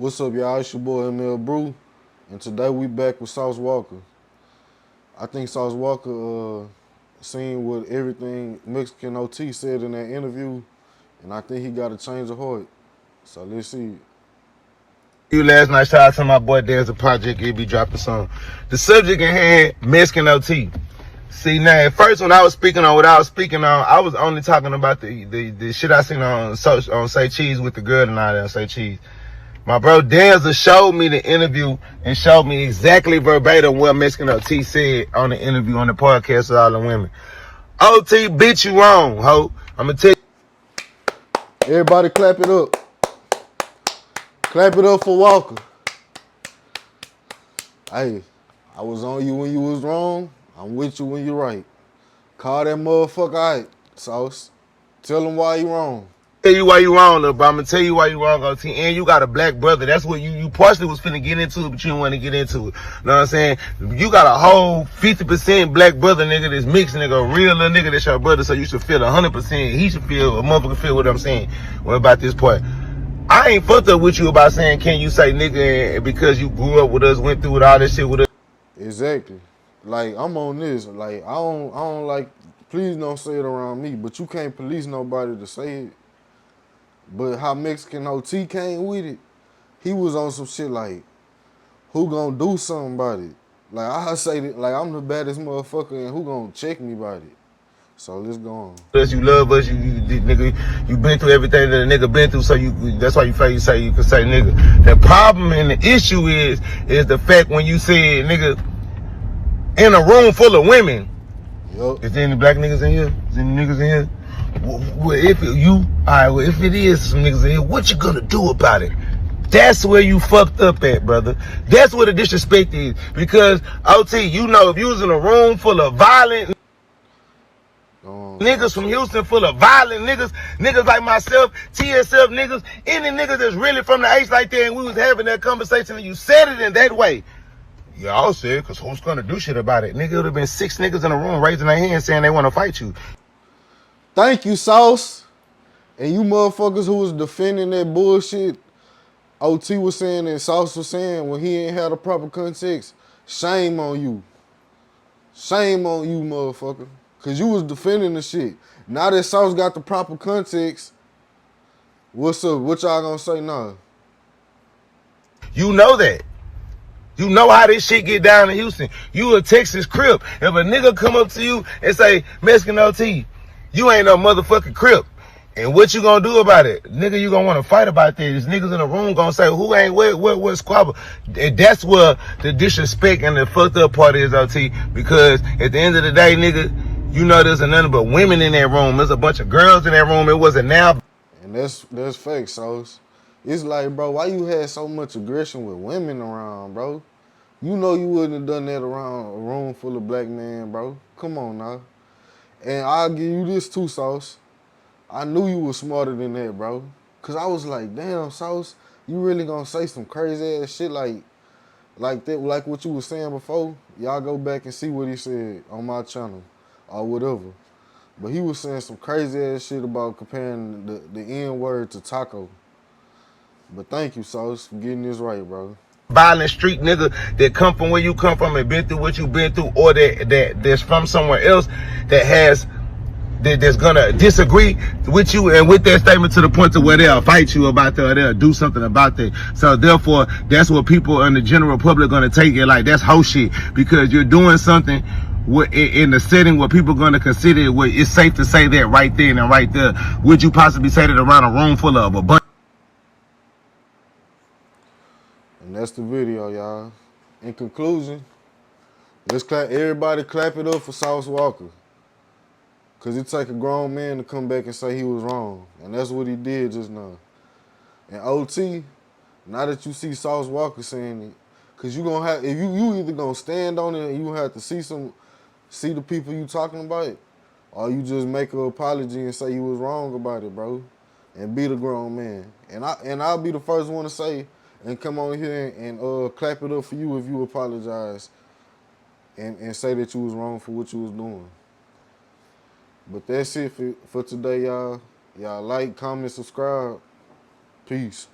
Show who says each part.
Speaker 1: What's up, y'all? It's your boy ML Brew, and today we back with Sauce Walka. I think Sauce Walka seen what everything Mexican OT said in that interview, and I think he got a change of heart. So let's see.
Speaker 2: You last night, shout out to my boy There's a project, he'll be dropping some. The subject in hand, Mexican OT. See, now, at first when I was speaking on what I was speaking on, I was only talking about the shit I seen on Say Cheese with the girl and all that on Say Cheese. My bro Denzel showed me the interview and showed me exactly verbatim what Mexican OT said on the interview on the podcast with all the women. OT, bitch, you wrong, ho. I'm gonna tell you.
Speaker 1: Everybody clap it up. Clap it up for Walka. Hey, I was on you when you was wrong. I'm with you when you're right. Call that motherfucker out, Sauce. Tell him why you wrong.
Speaker 2: Tell you why you wrong, little bro. I'm gonna tell you why you wrong, OT. And you got a black brother. That's what you partially was finna get into it, but you didn't want to get into it. Know what I'm saying? You got a whole 50% black brother, nigga, that's mixed, nigga, a real little nigga that's your brother, so you should feel 100%. He should feel, a motherfucker feel what I'm saying. What about this part? I ain't fucked up with you about saying, can you say nigga because you grew up with us, went through all this shit with us.
Speaker 1: Exactly. Like, I'm on this. Like, I don't like, please don't say it around me, but you can't police nobody to say it. But how Mexican OT came with it, he was on some shit like, who gonna do something about it? Like, I say that, like, I'm the baddest motherfucker, and who gonna check me about it? So let's go on.
Speaker 2: You love us, nigga, you been through everything that a nigga been through, so that's why you feel you can say nigga. The problem and the issue is the fact when you say nigga in a room full of women.
Speaker 1: Yup.
Speaker 2: Is there any black niggas in here? Is there any niggas in here? Well, if it is some niggas in here, what you gonna do about it? That's where you fucked up at, brother. That's where the disrespect is. Because, OT, you know, if you was in a room full of violent niggas from Houston, full of violent niggas like myself, TSF niggas, any niggas that's really from the H like that, and we was having that conversation and you said it in that way. Y'all said, because who's gonna do shit about it? Nigga, it would have been 6 niggas in a room raising their hands saying they want to fight you.
Speaker 1: Thank you, Sauce. And you motherfuckers who was defending that bullshit, OT was saying and Sauce was saying when he ain't had a proper context, shame on you. Shame on you, motherfucker. Cause you was defending the shit. Now that Sauce got the proper context, what's up? What y'all gonna say now?
Speaker 2: You know that. You know how this shit get down in Houston. You a Texas Crip. If a nigga come up to you and say, Mexican OT, you ain't no motherfucking Crip. And what you gonna do about it? Nigga, you gonna wanna fight about this. Niggas in the room gonna say, who ain't what squabble? And that's where the disrespect and the fucked up part is, OT. Because at the end of the day, nigga, you know there's nothing but women in that room. There's a bunch of girls in that room. It wasn't now.
Speaker 1: And that's fake, Sauce. It's like, bro, why you had so much aggression with women around, bro? You know you wouldn't have done that around a room full of black men, bro. Come on now. And I'll give you this too, Sauce. I knew you was smarter than that, bro. Cause I was like, damn, Sauce, you really gonna say some crazy ass shit like that, like what you was saying before? Y'all go back and see what he said on my channel or whatever. But he was saying some crazy ass shit about comparing the N-word to taco. But thank you, Sauce, for getting this right, bro.
Speaker 2: Violent street nigga that come from where you come from and been through what you been through, or that's from somewhere else that's gonna disagree with you and with that statement to the point to where they'll fight you about that or they'll do something about that. So therefore, that's what people in the general public gonna take it like that's hoe shit, because you're doing something in the setting where people gonna consider it, where it's safe to say that right then and right there. Would you possibly say that around a room full of a bunch?
Speaker 1: And that's the video, y'all. In conclusion, let's everybody clap it up for Sauce Walka. Cause it take a grown man to come back and say he was wrong. And that's what he did just now. And OT, now that you see Sauce Walka saying it, cause you gonna have, if you either gonna stand on it and you have to see the people you talking about, or you just make an apology and say you was wrong about it, bro. And be the grown man. And I'll be the first one to say and come on here and clap it up for you if you apologize and say that you was wrong for what you was doing. But that's it for today, y'all. Y'all like, comment, subscribe. Peace.